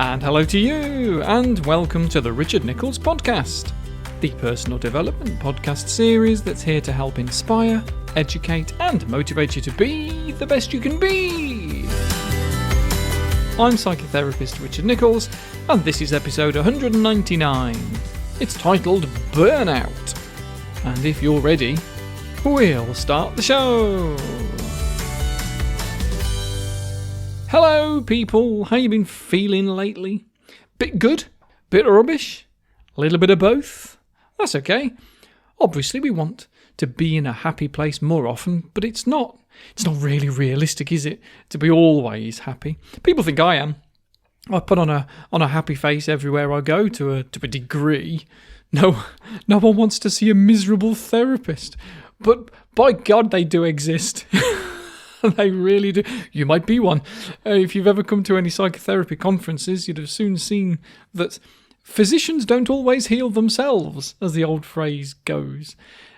And hello to you, and welcome to the Richard Nicholls podcast, the personal development podcast series that's here to help inspire, educate, and motivate you to be the best you can be. I'm psychotherapist Richard Nicholls, and this is episode 199. It's titled Burnout. And if you're ready, we'll start the show. Hello people, how you been feeling lately? Bit good? Bit rubbish? A little bit of both? That's okay. Obviously we want to be in a happy place more often, but it's not really realistic, is it? To be always happy. People think I am. I put on a happy face everywhere I go to a degree. No one wants to see a miserable therapist. But by God, they do exist. They really do. You might be one. If you've ever come to any psychotherapy conferences, you'd have soon seen that physicians don't always heal themselves, as the old phrase goes.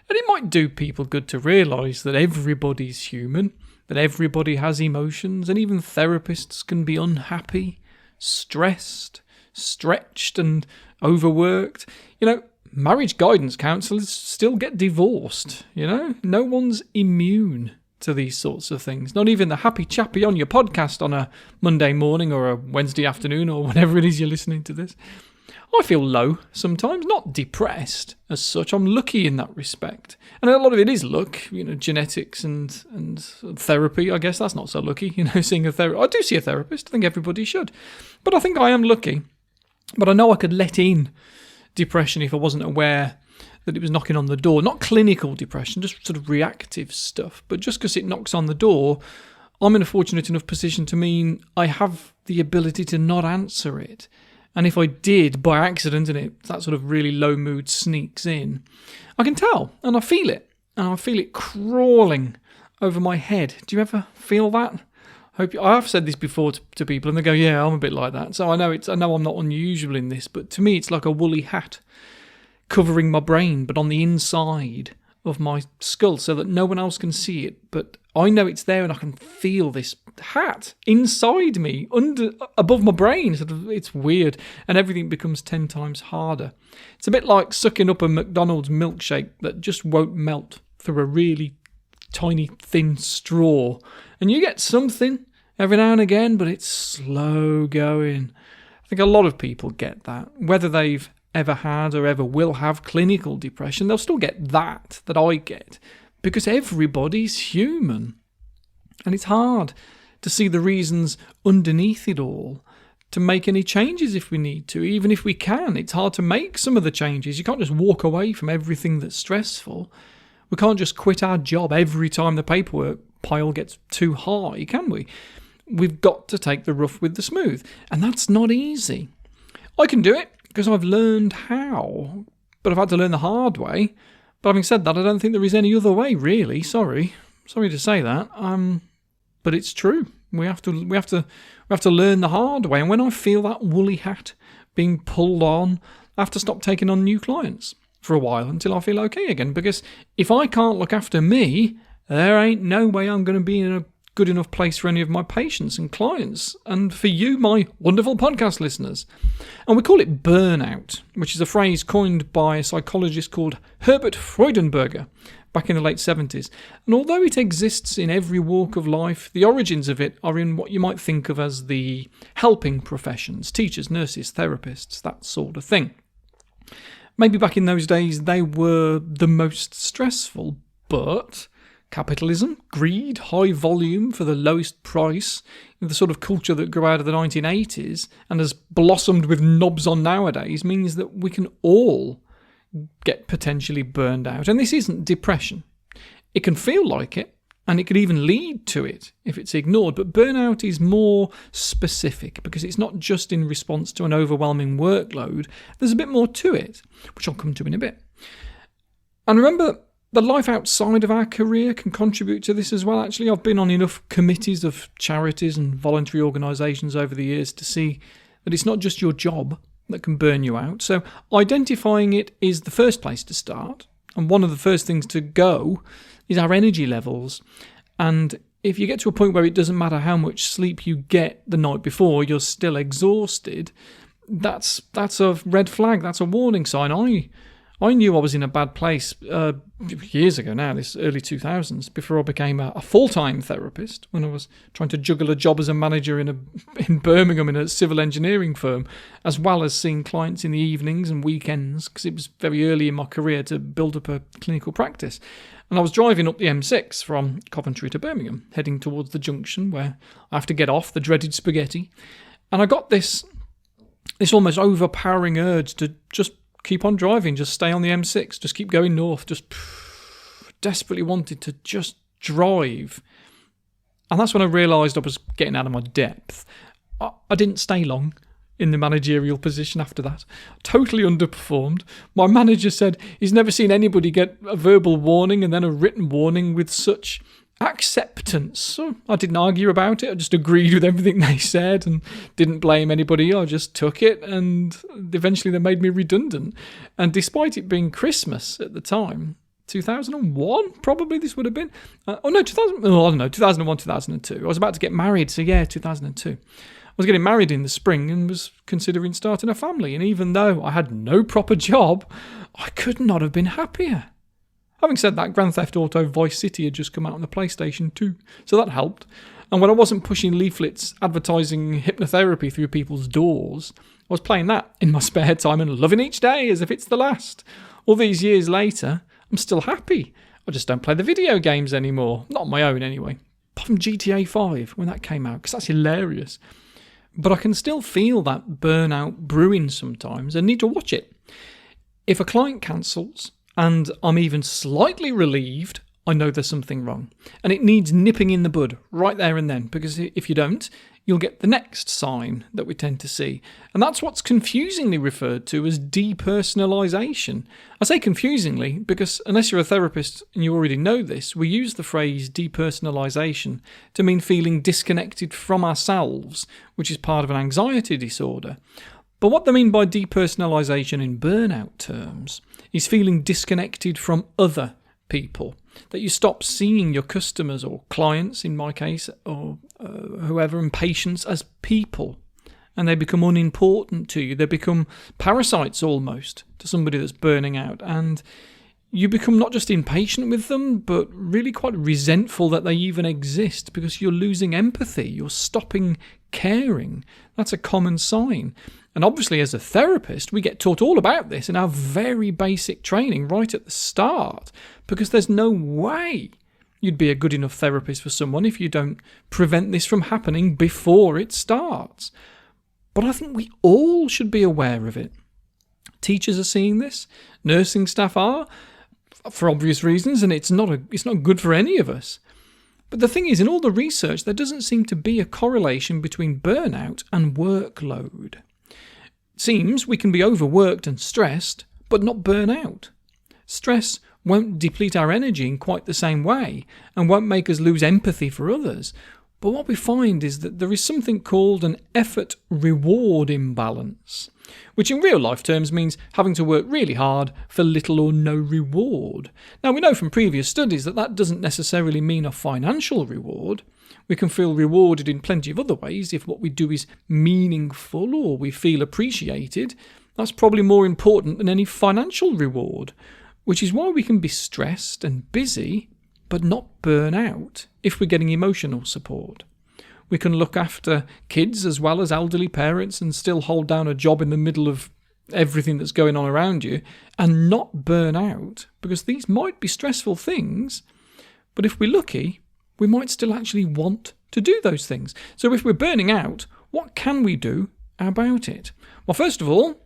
And it might do people good to realise that everybody's human, that everybody has emotions, and even therapists can be unhappy, stressed, stretched, and overworked. Marriage guidance counsellors still get divorced, No one's immune to these sorts of things. Not even the happy chappy on your podcast on a Monday morning or a Wednesday afternoon or whenever it is you're listening to this. I feel low sometimes, not depressed as such. I'm lucky in that respect. And a lot of it is luck, genetics and therapy. I guess that's not so lucky, seeing a therapist. I do see a therapist. I think everybody should. But I think I am lucky. But I know I could let in depression if I wasn't aware that it was knocking on the door. Not clinical depression, just sort of reactive stuff. But just because it knocks on the door, I'm in a fortunate enough position to mean I have the ability to not answer it. And if I did, by accident, and that sort of really low mood sneaks in, I can tell, and I feel it. And I feel it crawling over my head. Do you ever feel that? I have said this before to people, and they go, yeah, I'm a bit like that. So I know I'm not unusual in this, but to me it's like a woolly hat covering my brain, but on the inside of my skull so that no one else can see it. But I know it's there and I can feel this hat inside me, above my brain. It's weird, and everything becomes 10 times harder. It's a bit like sucking up a McDonald's milkshake that just won't melt through a really tiny, thin straw. And you get something every now and again, but it's slow going. I think a lot of people get that. Whether they've ever had or ever will have clinical depression, they'll still get that I get, because everybody's human. And it's hard to see the reasons underneath it all, to make any changes if we need to. Even if we can, it's hard to make some of the changes. You can't just walk away from everything that's stressful. We can't just quit our job every time the paperwork pile gets too high, can we? We've got to take the rough with the smooth. And that's not easy. I can do it because I've learned how, but I've had to learn the hard way. But having said that, I don't think there is any other way, really. Sorry to say that. But it's true. We have to learn the hard way. And when I feel that woolly hat being pulled on, I have to stop taking on new clients for a while until I feel okay again. Because if I can't look after me, there ain't no way I'm going to be in a good enough place for any of my patients and clients, and for you, my wonderful podcast listeners. And we call it burnout, which is a phrase coined by a psychologist called Herbert Freudenberger back in the late 70s. And although it exists in every walk of life, the origins of it are in what you might think of as the helping professions, teachers, nurses, therapists, that sort of thing. Maybe back in those days they were the most stressful, but capitalism, greed, high volume for the lowest price, the sort of culture that grew out of the 1980s and has blossomed with knobs on nowadays, means that we can all get potentially burned out. And this isn't depression. It can feel like it, and it could even lead to it if it's ignored. But burnout is more specific because it's not just in response to an overwhelming workload. There's a bit more to it, which I'll come to in a bit. And remember, the life outside of our career can contribute to this as well. Actually, I've been on enough committees of charities and voluntary organisations over the years to see that it's not just your job that can burn you out. So identifying it is the first place to start. And one of the first things to go is our energy levels. And if you get to a point where it doesn't matter how much sleep you get the night before, you're still exhausted, that's a red flag. That's a warning sign. I knew I was in a bad place years ago now, this early 2000s, before I became a full-time therapist, when I was trying to juggle a job as a manager in Birmingham in a civil engineering firm, as well as seeing clients in the evenings and weekends, because it was very early in my career to build up a clinical practice. And I was driving up the M6 from Coventry to Birmingham, heading towards the junction where I have to get off the dreaded spaghetti. And I got this almost overpowering urge to just keep on driving, just stay on the M6, just keep going north, just desperately wanted to just drive. And that's when I realised I was getting out of my depth. I didn't stay long in the managerial position after that. Totally underperformed. My manager said he's never seen anybody get a verbal warning and then a written warning with such acceptance. So I didn't argue about it. I just agreed with everything they said and didn't blame anybody. I just took it, and eventually they made me redundant. And despite it being Christmas at the time, 2001 probably this would have been. 2001, 2002. I was about to get married, so yeah, 2002. I was getting married in the spring and was considering starting a family. And even though I had no proper job, I could not have been happier. Having said that, Grand Theft Auto Vice City had just come out on the PlayStation 2, so that helped. And when I wasn't pushing leaflets advertising hypnotherapy through people's doors, I was playing that in my spare time and loving each day as if it's the last. All these years later, I'm still happy. I just don't play the video games anymore. Not on my own anyway. Apart from GTA 5 when that came out, because that's hilarious. But I can still feel that burnout brewing sometimes and need to watch it. If a client cancels, and I'm even slightly relieved, I know there's something wrong. And it needs nipping in the bud right there and then, because if you don't, you'll get the next sign that we tend to see. And that's what's confusingly referred to as depersonalisation. I say confusingly because unless you're a therapist and you already know this, we use the phrase depersonalisation to mean feeling disconnected from ourselves, which is part of an anxiety disorder. But what they mean by depersonalisation in burnout terms is feeling disconnected from other people, that you stop seeing your customers or clients, in my case, or whoever, and patients as people, and they become unimportant to you. They become parasites almost to somebody that's burning out, and you become not just impatient with them, but really quite resentful that they even exist because you're losing empathy, you're stopping caring. That's a common sign. And obviously, as a therapist, we get taught all about this in our very basic training right at the start, because there's no way you'd be a good enough therapist for someone if you don't prevent this from happening before it starts. But I think we all should be aware of it. Teachers are seeing this, nursing staff are, for obvious reasons, and it's not good for any of us. But the thing is, in all the research, there doesn't seem to be a correlation between burnout and workload. It seems we can be overworked and stressed, but not burn out. Stress won't deplete our energy in quite the same way and won't make us lose empathy for others. But what we find is that there is something called an effort-reward imbalance, which in real-life terms means having to work really hard for little or no reward. Now, we know from previous studies that that doesn't necessarily mean a financial reward. We can feel rewarded in plenty of other ways if what we do is meaningful or we feel appreciated. That's probably more important than any financial reward, which is why we can be stressed and busy but not burn out if we're getting emotional support. We can look after kids as well as elderly parents and still hold down a job in the middle of everything that's going on around you and not burn out, because these might be stressful things, but if we're lucky, we might still actually want to do those things. So if we're burning out, what can we do about it? Well, first of all,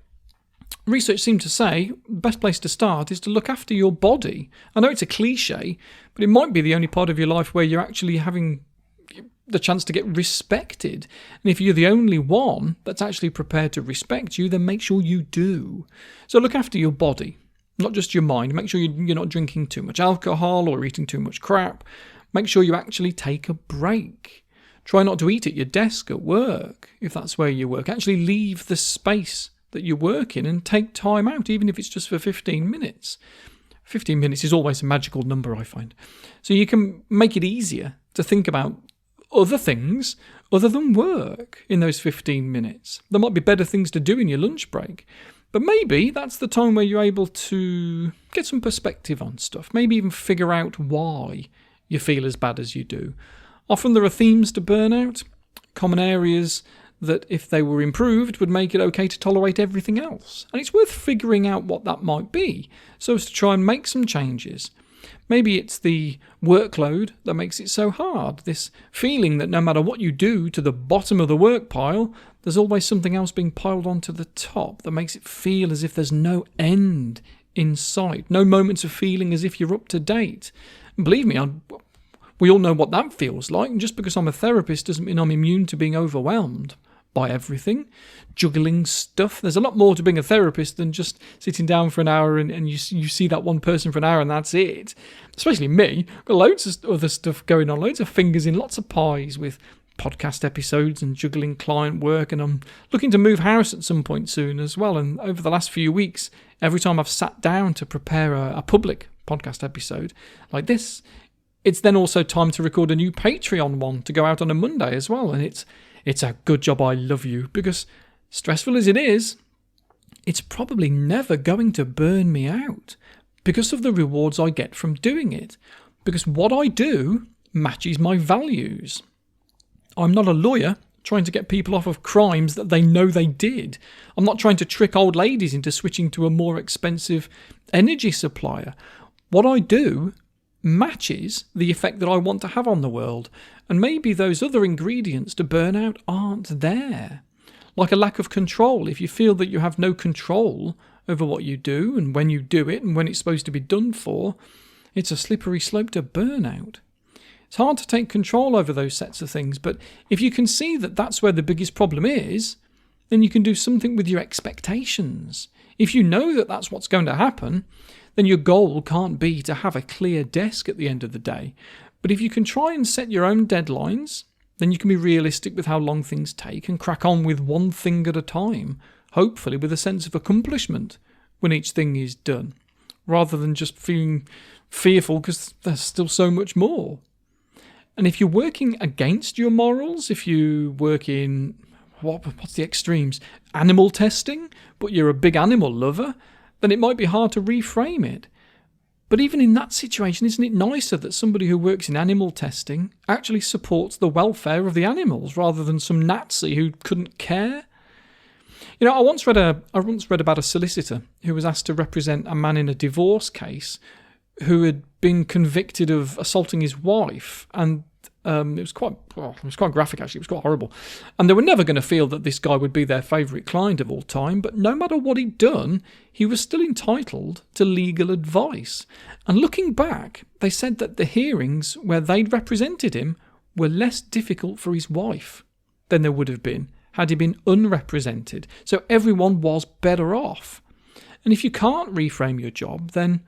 research seems to say the best place to start is to look after your body. I know it's a cliche, but it might be the only part of your life where you're actually having the chance to get respected. And if you're the only one that's actually prepared to respect you, then make sure you do. So look after your body, not just your mind. Make sure you're not drinking too much alcohol or eating too much crap. Make sure you actually take a break. Try not to eat at your desk at work, if that's where you work. Actually leave the space that you work in and take time out, even if it's just for 15 minutes. 15 minutes is always a magical number, I find. So you can make it easier to think about other things other than work in those 15 minutes. There might be better things to do in your lunch break, but maybe that's the time where you're able to get some perspective on stuff, maybe even figure out why you feel as bad as you do. Often there are themes to burnout, common areas that if they were improved would make it okay to tolerate everything else. And it's worth figuring out what that might be so as to try and make some changes. Maybe it's the workload that makes it so hard, this feeling that no matter what you do to the bottom of the work pile, there's always something else being piled onto the top that makes it feel as if there's no end in sight, no moments of feeling as if you're up to date. And believe me, we all know what that feels like, and just because I'm a therapist doesn't mean I'm immune to being overwhelmed by everything, juggling stuff. There's a lot more to being a therapist than just sitting down for an hour and you see that one person for an hour and that's it. Especially me, got loads of other stuff going on, loads of fingers in lots of pies with podcast episodes and juggling client work, and I'm looking to move house at some point soon as well. And over the last few weeks, every time I've sat down to prepare a public podcast episode like this, it's then also time to record a new Patreon one to go out on a Monday as well. And it's a good job I love you, because stressful as it is, it's probably never going to burn me out because of the rewards I get from doing it. Because what I do matches my values. I'm not a lawyer trying to get people off of crimes that they know they did. I'm not trying to trick old ladies into switching to a more expensive energy supplier. What I do matches the effect that I want to have on the world, and maybe those other ingredients to burnout aren't there. Like a lack of control. If you feel that you have no control over what you do and when you do it and when it's supposed to be done for, it's a slippery slope to burnout. It's hard to take control over those sets of things, but if you can see that that's where the biggest problem is, then you can do something with your expectations. If you know that that's what's going to happen, then your goal can't be to have a clear desk at the end of the day. But if you can try and set your own deadlines, then you can be realistic with how long things take and crack on with one thing at a time, hopefully with a sense of accomplishment when each thing is done, rather than just feeling fearful because there's still so much more. And if you're working against your morals, if you work in, what's the extremes, animal testing, but you're a big animal lover, then it might be hard to reframe it. But even in that situation, isn't it nicer that somebody who works in animal testing actually supports the welfare of the animals rather than some Nazi who couldn't care? You know, I once read about a solicitor who was asked to represent a man in a divorce case who had been convicted of assaulting his wife, and it was quite graphic actually. It was quite horrible, and they were never going to feel that this guy would be their favourite client of all time. But no matter what he'd done, he was still entitled to legal advice. And looking back, they said that the hearings where they'd represented him were less difficult for his wife than they would have been had he been unrepresented. So everyone was better off. And if you can't reframe your job, then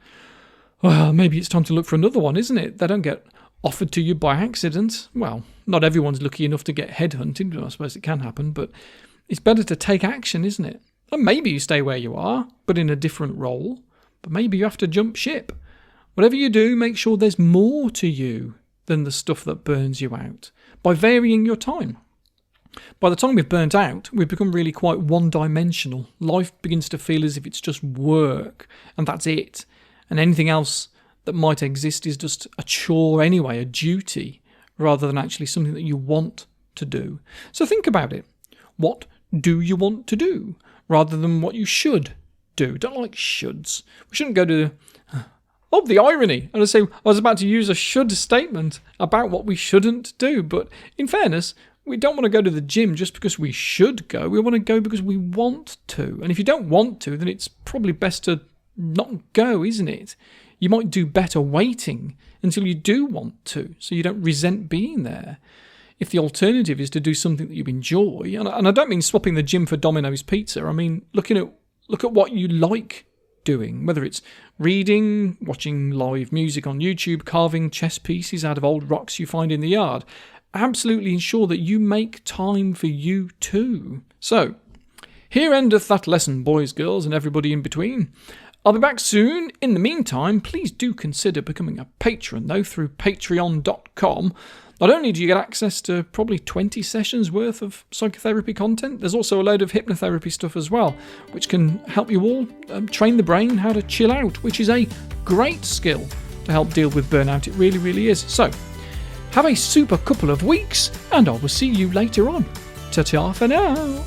well, maybe it's time to look for another one, isn't it? They don't get offered to you by accident. Well, not everyone's lucky enough to get headhunted. I suppose it can happen, but it's better to take action, isn't it? And maybe you stay where you are, but in a different role. But maybe you have to jump ship. Whatever you do, make sure there's more to you than the stuff that burns you out by varying your time. By the time we've burnt out, we've become really quite one-dimensional. Life begins to feel as if it's just work, and that's it. And anything else that might exist is just a chore anyway, a duty, rather than actually something that you want to do. So think about it. What do you want to do, rather than what you should do? Don't like shoulds. We shouldn't go to the irony. And I was about to use a should statement about what we shouldn't do, but in fairness, we don't want to go to the gym just because we should go. We want to go because we want to. And if you don't want to, then it's probably best to not go, isn't it? You might do better waiting until you do want to, so you don't resent being there. If the alternative is to do something that you enjoy, and I don't mean swapping the gym for Domino's pizza, I mean look at what you like doing, whether it's reading, watching live music on YouTube, carving chess pieces out of old rocks you find in the yard. Absolutely ensure that you make time for you too. So, here endeth that lesson, boys, girls, and everybody in between. I'll be back soon. In the meantime, please do consider becoming a patron, though, through patreon.com. Not only do you get access to probably 20 sessions worth of psychotherapy content, there's also a load of hypnotherapy stuff as well, which can help you all train the brain how to chill out, which is a great skill to help deal with burnout. It really, really is. So, have a super couple of weeks, and I will see you later on. Ta-ta for now.